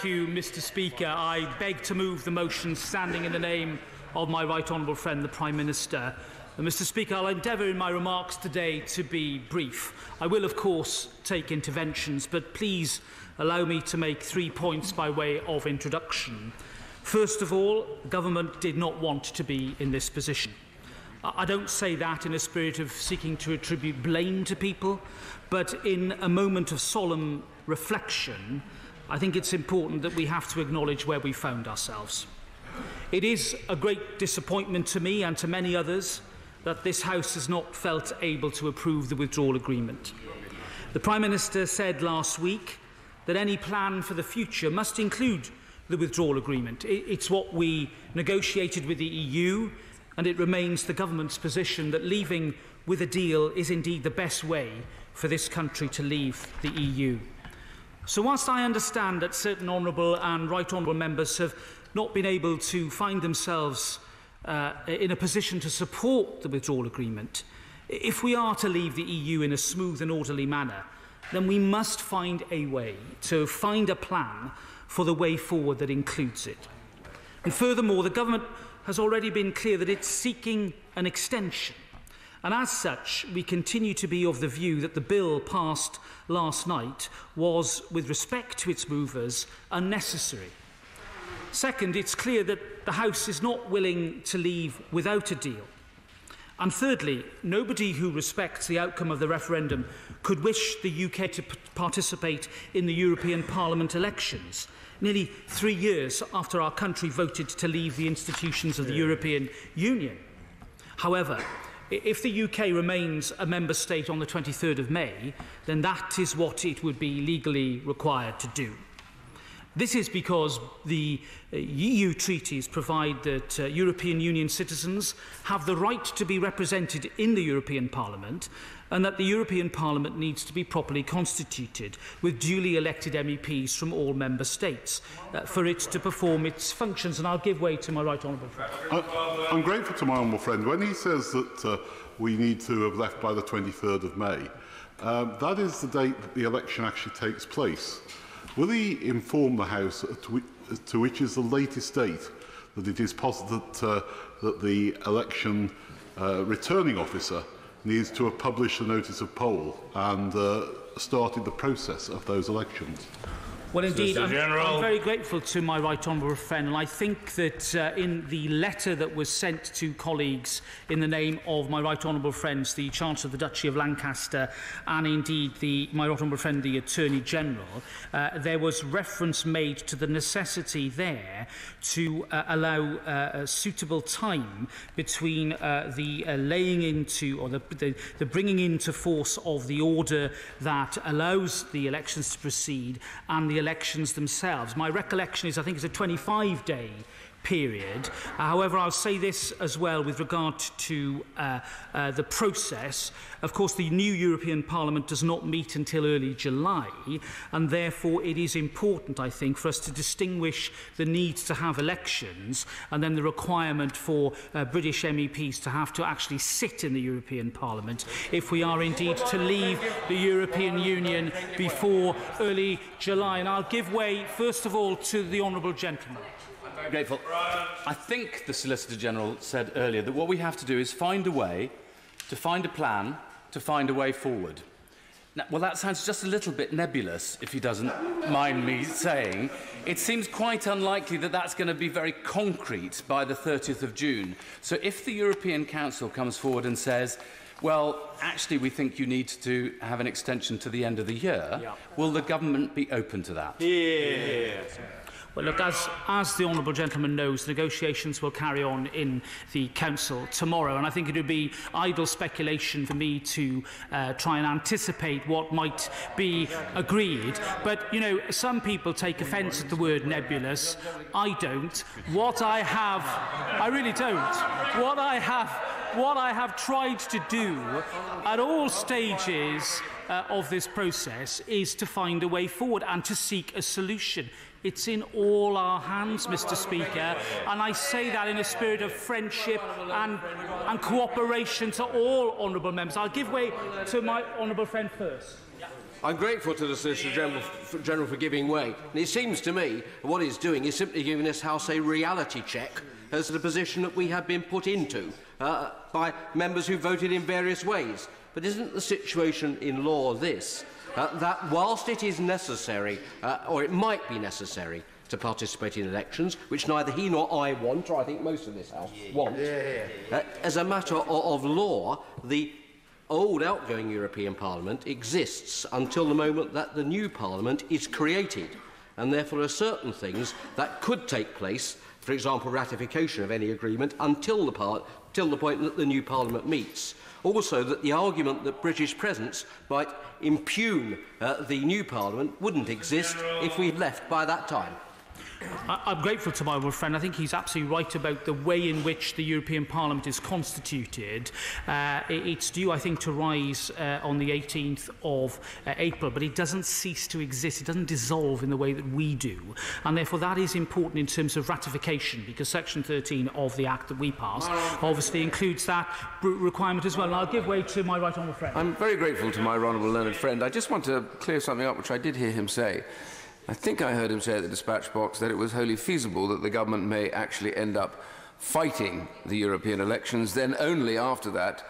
Thank you, Mr. Speaker. I beg to move the motion standing in the name of my right honourable friend, the Prime Minister. Mr. Speaker, I'll endeavour in my remarks today to be brief. I will, of course, take interventions, but please allow me to make 3 points by way of introduction. First of all, government did not want to be in this position. I don't say that in a spirit of seeking to attribute blame to people, but in a moment of solemn reflection, I think it's important that we have to acknowledge where we found ourselves. It is a great disappointment to me and to many others that this House has not felt able to approve the withdrawal agreement. The Prime Minister said last week that any plan for the future must include the withdrawal agreement. It's what we negotiated with the EU, and it remains the government's position that leaving with a deal is indeed the best way for this country to leave the EU. So whilst I understand that certain honourable and right honourable members have not been able to find themselves in a position to support the withdrawal agreement, if we are to leave the EU in a smooth and orderly manner, then we must find a way to find a plan for the way forward that includes it. And furthermore, the government has already been clear that it's seeking an extension. And as such, we continue to be of the view that the bill passed last night was, with respect to its movers, unnecessary. Second, it's clear that the House is not willing to leave without a deal. And thirdly, nobody who respects the outcome of the referendum could wish the UK to participate in the European Parliament elections, nearly 3 years after our country voted to leave the institutions of the European Union. However, if the UK remains a member state on the 23rd of May, then that is what it would be legally required to do. This is because the EU treaties provide that European Union citizens have the right to be represented in the European Parliament, and that the European Parliament needs to be properly constituted with duly elected MEPs from all member states for it to perform its functions. And I'll give way to my right honourable friend. I'm grateful to my honourable friend. When he says that we need to have left by the 23rd of May, that is the date that the election actually takes place. Will he inform the House to which is the latest date that it is possible that the election returning officer needs to have published a notice of poll and started the process of those elections? Well, indeed, I'm very grateful to my right honourable friend, and I think that in the letter that was sent to colleagues in the name of my right honourable friends, the Chancellor of the Duchy of Lancaster, and indeed my right honourable friend, the Attorney General, there was reference made to the necessity there to allow a suitable time between the laying into or the bringing into force of the order that allows the elections to proceed and the elections themselves. My recollection is, I think it's a 25-day period. However, I'll say this as well with regard to the process. Of course, the new European Parliament does not meet until early July, and therefore it is important, I think, for us to distinguish the need to have elections and then the requirement for British MEPs to have to actually sit in the European Parliament if we are indeed to leave the European Union before early July. And I'll give way, first of all, to the honourable gentleman. Grateful. I think the Solicitor General said earlier that what we have to do is find a way, to find a plan, to find a way forward. Now, well, that sounds just a little bit nebulous, if he doesn't mind me saying. It seems quite unlikely that that's going to be very concrete by the 30th of June. So if the European Council comes forward and says, well, actually, we think you need to have an extension to the end of the year, will the government be open to that? Yes. Well, look, as the honourable gentleman knows, negotiations will carry on in the Council tomorrow, and I think it would be idle speculation for me to try and anticipate what might be agreed. But, you know, some people take offence at the word nebulous. I don't. I really don't. What I have tried to do at all stages of this process is to find a way forward and to seek a solution. It's in all our hands, Mr. Speaker, and I say that in a spirit of friendship and cooperation to all honourable members. I'll give way to my honourable friend first. I'm grateful to the Solicitor General for giving way. And it seems to me what he's doing is simply giving this House a reality check as to the position that we have been put into by members who voted in various ways. But isn't the situation in law this, that whilst it is necessary, or it might be necessary, to participate in elections, which neither he nor I want, or I think most of this House want, as a matter of law, the old outgoing European Parliament exists until the moment that the new Parliament is created, and therefore there are certain things that could take place, for example ratification of any agreement, until the point that the new Parliament meets. Also, that the argument that British presence might impugn the new Parliament wouldn't exist if we'd left by that time. I'm grateful to my old friend. I think he's absolutely right about the way in which the European Parliament is constituted. It's due, I think, to rise on the 18th of April, but it doesn't cease to exist. It doesn't dissolve in the way that we do. And therefore that is important in terms of ratification, because Section 13 of the Act that we passed obviously includes that requirement as well. And I'll give way to my right honourable friend. I'm very grateful to my honourable learned friend. I just want to clear something up, which I did hear him say. I think I heard him say at the dispatch box that it was wholly feasible that the government may actually end up fighting the European elections, then only after that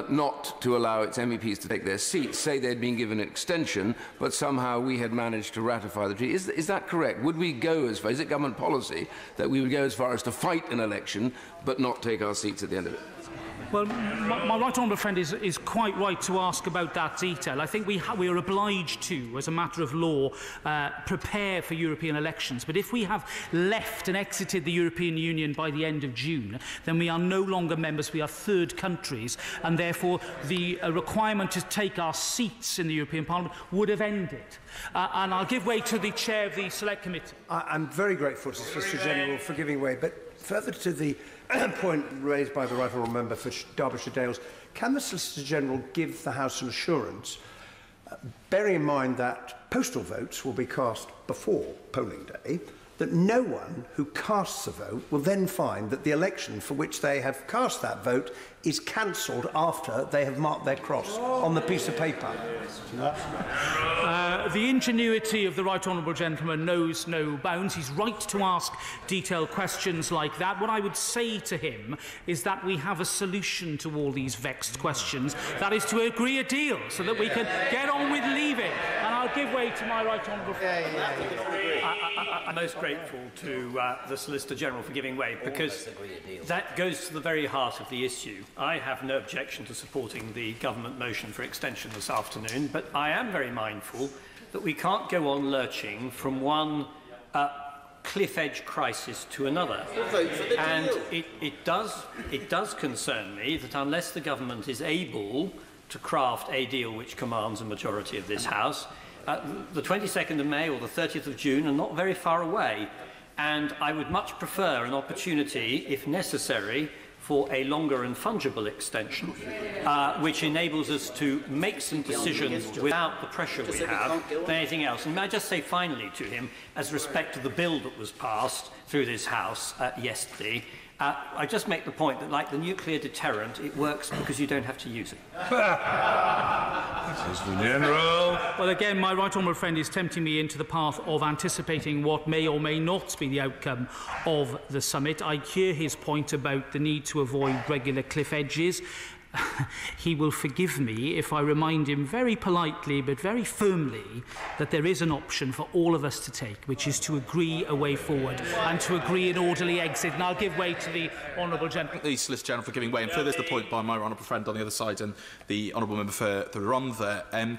not to allow its MEPs to take their seats, say they'd been given an extension, but somehow we had managed to ratify the treaty. Is that correct? Would we go as far, is it government policy that we would go as far as to fight an election but not take our seats at the end of it? Well, my right honourable friend is quite right to ask about that detail. I think we are obliged to, as a matter of law, prepare for European elections. But if we have left and exited the European Union by the end of June, then we are no longer members, we are third countries, and therefore the requirement to take our seats in the European Parliament would have ended. And I'll give way to the chair of the Select Committee. I'm very grateful to the Solicitor General for giving way, but further to the point raised by the right honourable member for Derbyshire Dales, can the Solicitor General give the House an assurance, bearing in mind that postal votes will be cast before polling day, that no one who casts a vote will then find that the election for which they have cast that vote is cancelled after they have marked their cross on the piece of paper? The ingenuity of the right honourable gentleman knows no bounds. He's right to ask detailed questions like that. What I would say to him is that we have a solution to all these vexed questions. That is to agree a deal so that we can get on with leaving. And I'll give way to my right honourable friend. I'm most grateful to the Solicitor General for giving way, because that goes to the very heart of the issue. I have no objection to supporting the government motion for extension this afternoon, but I am very mindful that we can't go on lurching from one cliff-edge crisis to another. And it does concern me that unless the government is able to craft a deal which commands a majority of this House, the 22nd of May or the 30th of June are not very far away. And I would much prefer an opportunity, if necessary, for a longer and fungible extension, which enables us to make some decisions without the pressure we have than anything else. And may I just say finally to him, as respect to the bill that was passed through this House yesterday, I just make the point that, like the nuclear deterrent, it works because you don't have to use it. Mr. General. Well, again, my right honourable friend is tempting me into the path of anticipating what may or may not be the outcome of the summit. I hear his point about the need to avoid regular cliff edges. He will forgive me if I remind him very politely but very firmly that there is an option for all of us to take, which is to agree a way forward and to agree an orderly exit. And I'll give way to the honourable gentleman. The Solicitor General for giving way. And further to the point by my honourable friend on the other side and the honourable member for the Rhondda,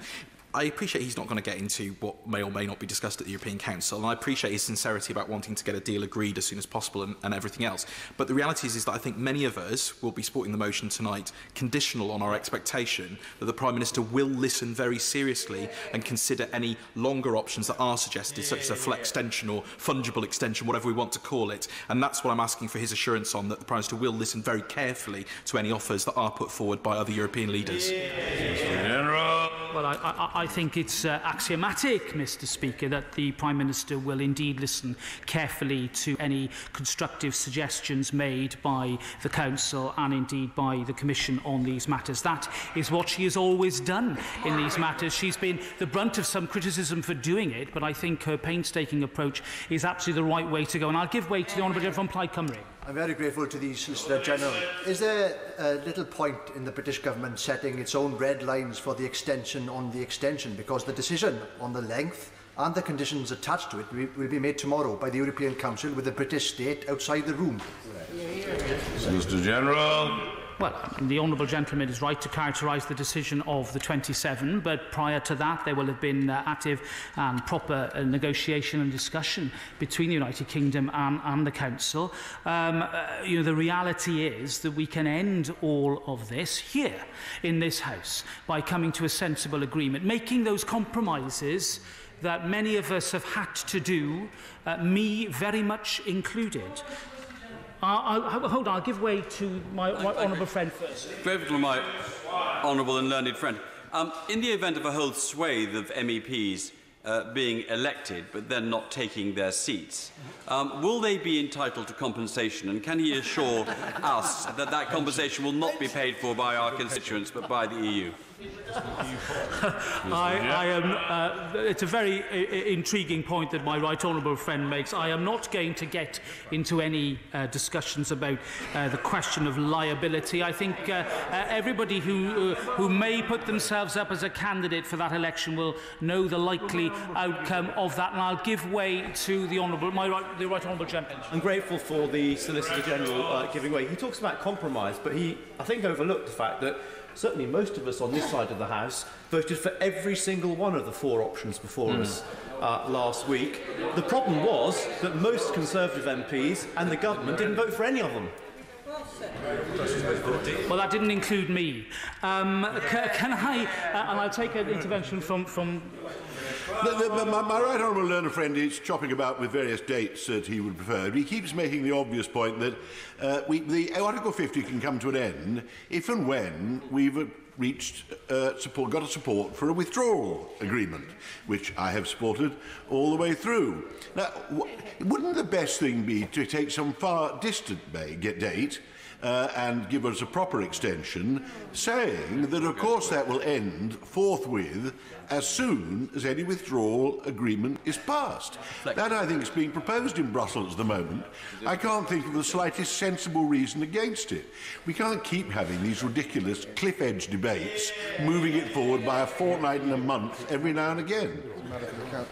I appreciate he's not going to get into what may or may not be discussed at the European Council, and I appreciate his sincerity about wanting to get a deal agreed as soon as possible and everything else. But the reality is that I think many of us will be supporting the motion tonight conditional on our expectation that the Prime Minister will listen very seriously and consider any longer options that are suggested, such as a flex extension or fungible extension, whatever we want to call it. And that's what I'm asking for his assurance on, that the Prime Minister will listen very carefully to any offers that are put forward by other European leaders. Mr. General. Well, I think it's axiomatic, Mr. Speaker, that the Prime Minister will indeed listen carefully to any constructive suggestions made by the Council and indeed by the Commission on these matters. That is what she has always done in these matters. She's been the brunt of some criticism for doing it, but I think her painstaking approach is absolutely the right way to go. And I'll give way to the Honourable Gentleman from Plaid Cymru. I'm very grateful to the Solicitor General. Is there a little point in the British Government setting its own red lines for the extension on the extension? Because the decision on the length and the conditions attached to it will be made tomorrow by the European Council with the British state outside the room. Solicitor General. Well, the Honourable Gentleman is right to characterise the decision of the 27, but prior to that there will have been active and proper negotiation and discussion between the United Kingdom and the Council. The reality is that we can end all of this here in this House by coming to a sensible agreement, making those compromises that many of us have had to do, me very much included. Hold on, I'll give way to my honourable friend first. Grateful to my honourable and learned friend. In the event of a whole swathe of MEPs being elected but then not taking their seats, will they be entitled to compensation? And can he assure us that that compensation will not be paid for by our constituents but by the EU? It's a very intriguing point that my right honourable friend makes. I am not going to get into any discussions about the question of liability. I think everybody who may put themselves up as a candidate for that election will know the likely outcome of that, and I'll give way to the right honourable gentleman. I'm grateful for the Solicitor General giving way. He talks about compromise, but he, I think, overlooked the fact that certainly most of us on this side of the House voted for every single one of the 4 options before us last week. The problem was that most Conservative MPs and the government didn't vote for any of them. Well, that didn't include me. Can I, and I'll take an intervention from My right honourable learner friend is chopping about with various dates that he would prefer. He keeps making the obvious point that the Article 50 can come to an end if and when we've got support for a withdrawal agreement, which I have supported all the way through. Now, wouldn't the best thing be to take some far distant date and give us a proper extension, saying that, of course, that will end forthwith as soon as any withdrawal agreement is passed. That, I think, is being proposed in Brussels at the moment. I can't think of the slightest sensible reason against it. We can't keep having these ridiculous cliff-edge debates, moving it forward by a fortnight and a month every now and again.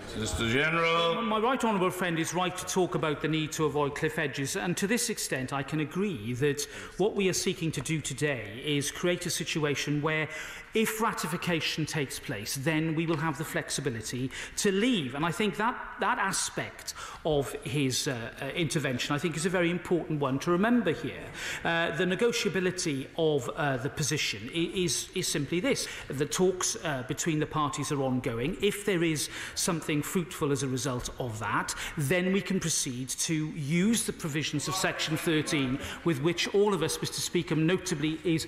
Solicitor General. My right honourable friend is right to talk about the need to avoid cliff edges, and to this extent I can agree that what we are seeking to do today is create a situation where, if ratification takes place, then we will have the flexibility to leave. And I think that aspect of his intervention, I think, is a very important one to remember here. The negotiability of the position is simply this. The talks between the parties are ongoing. If there is something fruitful as a result of that, then we can proceed to use the provisions of Section 13, with which all of us, Mr. Speaker, notably is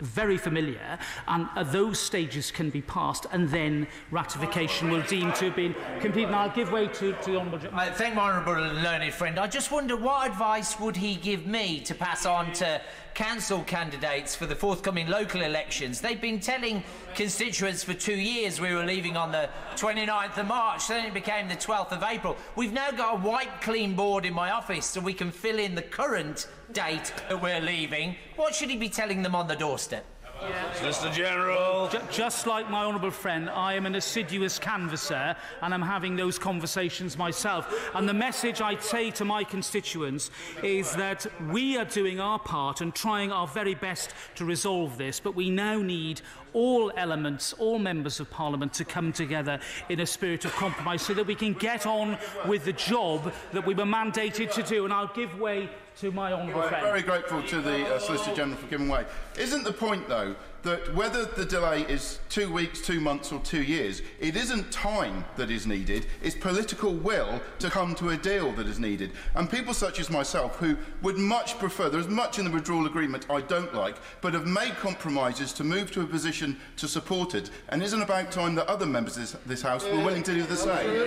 very familiar, and those stages can be passed, and then ratification will deem to have been complete. And I'll give way to the honourable gentleman. I thank my honourable and learned friend. I just wonder what advice would he give me to pass on to council candidates for the forthcoming local elections. They've been telling constituents for 2 years we were leaving on the 29th of March, then it became the 12th of April. We've now got a white clean board in my office so we can fill in the current date that we're leaving. What should he be telling them on the doorstep? Solicitor General. Just like my honourable friend, I am an assiduous canvasser, and I'm having those conversations myself. And the message I'd say to my constituents is that we are doing our part and trying our very best to resolve this, but we now need all elements, all members of Parliament to come together in a spirit of compromise so that we can get on with the job that we were mandated to do. And I'll give way to my honourable friend. Very grateful to the Solicitor General for giving way. Isn't the point, though, that whether the delay is 2 weeks, 2 months or 2 years, it isn't time that is needed, it's political will to come to a deal that is needed. And people such as myself who would much prefer, there's much in the withdrawal agreement I don't like, but have made compromises to move to a position to support it, and isn't about time that other members of this House were willing to do the same.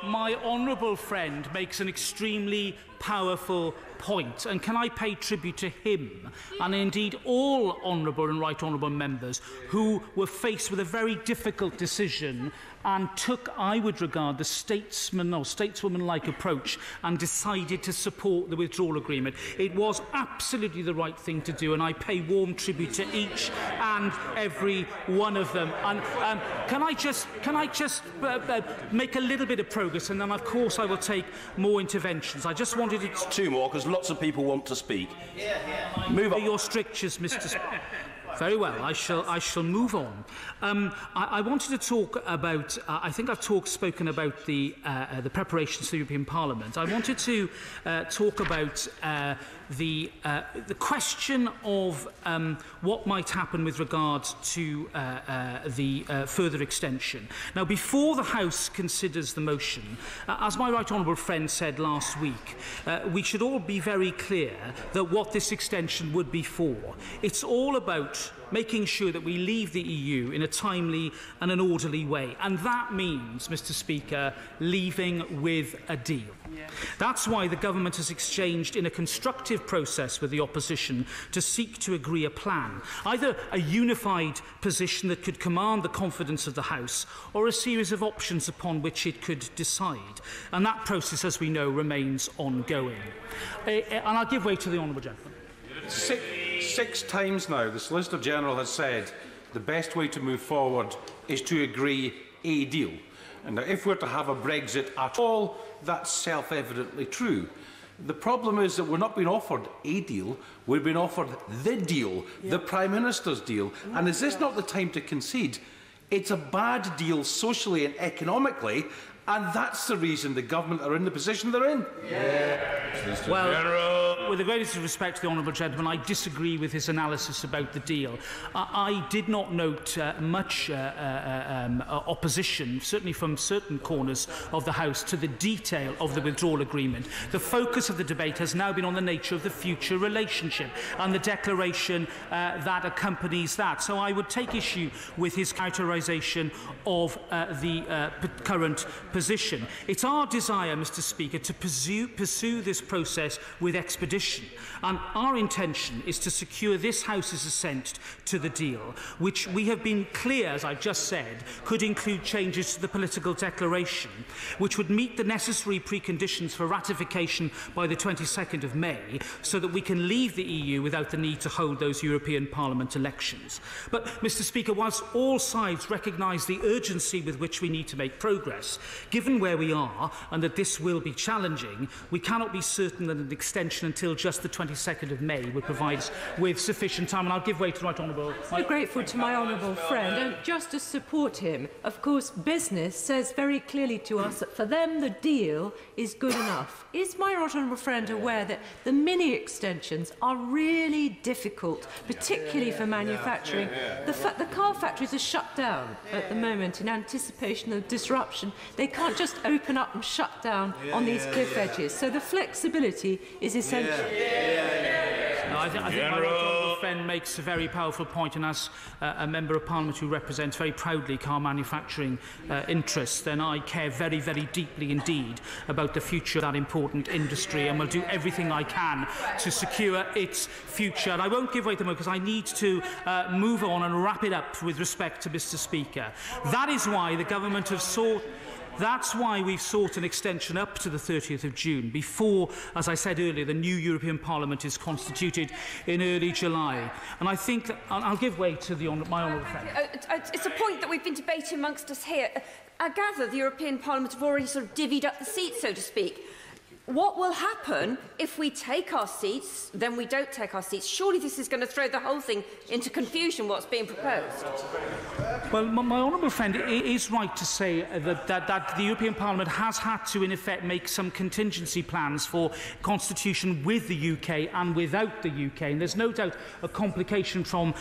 My honourable friend makes an extremely powerful point, and can I pay tribute to him and indeed all honourable and right honourable members who were faced with a very difficult decision and took, I would regard, the statesman or stateswoman-like approach and decided to support the withdrawal agreement. It was absolutely the right thing to do, and I pay warm tribute to each and every one of them. And can I just make a little bit of progress, and then of course I will take more interventions. I just wanted to... 2 more, because lots of people want to speak. Move on. Your strictures, Mr. Speaker. Very well, I shall move on. I wanted to talk about, I think I've spoken about the preparations for the European Parliament. I wanted to talk about the question of what might happen with regards to the further extension. Now, before the House considers the motion, as my right honourable friend said last week, we should all be very clear that what this extension would be for. It's all about making sure that we leave the EU in a timely and an orderly way. And that means, Mr. Speaker, leaving with a deal. That's why the government has exchanged in a constructive process with the opposition to seek to agree a plan, either a unified position that could command the confidence of the House or a series of options upon which it could decide. And that process, as we know, remains ongoing. And I'll give way to the honourable gentleman. Six times now, the Solicitor General has said the best way to move forward is to agree a deal. And now, if we're to have a Brexit at all, that's self-evidently true. The problem is that we're not being offered a deal, we're being offered the deal, the Prime Minister's deal. And is this not the time to concede? It's a bad deal socially and economically, and that's the reason the government are in the position they're in. Well, with the greatest respect to the honourable gentleman, I disagree with his analysis about the deal. I did not note much opposition, certainly from certain corners of the House, to the detail of the withdrawal agreement. The focus of the debate has now been on the nature of the future relationship and the declaration that accompanies that. So I would take issue with his characterisation of the current position. It's our desire, Mr. Speaker, to pursue this process with expedition, and our intention is to secure this House's assent to the deal, which we have been clear, as I've just said, could include changes to the political declaration, which would meet the necessary preconditions for ratification by the 22nd of May, so that we can leave the EU without the need to hold those European Parliament elections. But, Mr. Speaker, whilst all sides recognise the urgency with which we need to make progress, given where we are and that this will be challenging, we cannot be certain that an extension until just the 22nd of May would provide us with sufficient time. And I'll give way to the right honourable. I'm grateful to my honourable friend, and just to support him, of course, business says very clearly to us that for them the deal is good enough. Is my right honourable friend aware that the mini extensions are really difficult, particularly for manufacturing? The car factories are shut down at the moment in anticipation of disruption. They can't just open up and shut down on these cliff edges. So the flexibility is essential. No, I think my honourable friend makes a very powerful point, and as a Member of Parliament who represents very proudly car manufacturing interests, then I care very, very deeply indeed about the future of that important industry, and will do everything I can to secure its future. And I won't give way to the moment because I need to move on and wrap it up with respect to Mr. Speaker. That is why the government have sought... That's why we've sought an extension up to the 30th of June, before, as I said earlier, the new European Parliament is constituted in early July. And I think that I'll give way to my honourable friend. It's a point that we've been debating amongst us here. I gather the European Parliament have already sort of divvied up the seats, so to speak. What will happen if we take our seats, then we don't take our seats? Surely this is going to throw the whole thing into confusion, what's being proposed. Well, my honourable friend is right to say that the European Parliament has had to, in effect, make some contingency plans for constitution with the UK and without the UK, and there's no doubt a complication from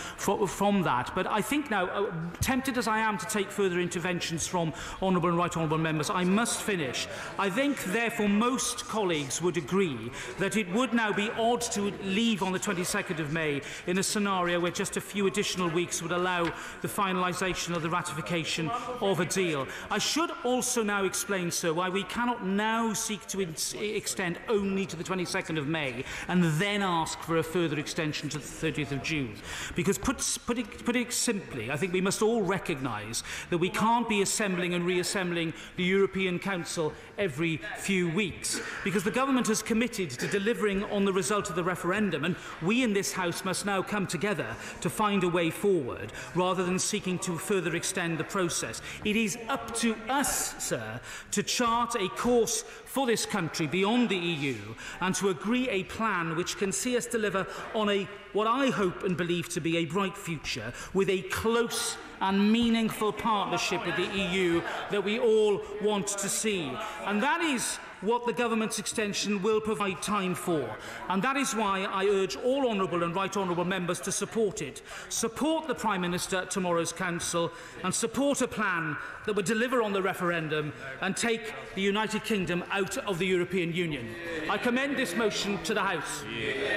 that. But I think now, tempted as I am to take further interventions from honourable and right honourable members, I must finish. I think, therefore, most colleagues would agree that it would now be odd to leave on the 22nd of May in a scenario where just a few additional weeks would allow the finalisation of the ratification of a deal. I should also now explain, sir, why we cannot now seek to extend only to the 22nd of May and then ask for a further extension to the 30th of June. Because put it simply, I think we must all recognise that we can't be assembling and reassembling the European Council every few weeks, because the government has committed to delivering on the result of the referendum, and we in this House must now come together to find a way forward rather than seeking to further extend the process. It is up to us, sir, to chart a course for this country beyond the EU and to agree a plan which can see us deliver on what I hope and believe to be a bright future, with a close and meaningful partnership with the EU that we all want to see. And that is what the government's extension will provide time for. And that is why I urge all honourable and right honourable members to support it. Support the Prime Minister at tomorrow's Council and support a plan that would deliver on the referendum and take the United Kingdom out of the European Union. I commend this motion to the House.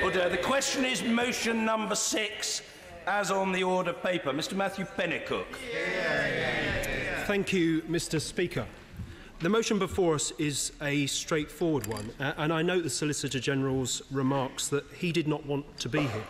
Order. The question is motion number 6, as on the order paper. Mr Matthew Pennycook. Thank you, Mr Speaker. The motion before us is a straightforward one, and I note the Solicitor General's remarks that he did not want to be here.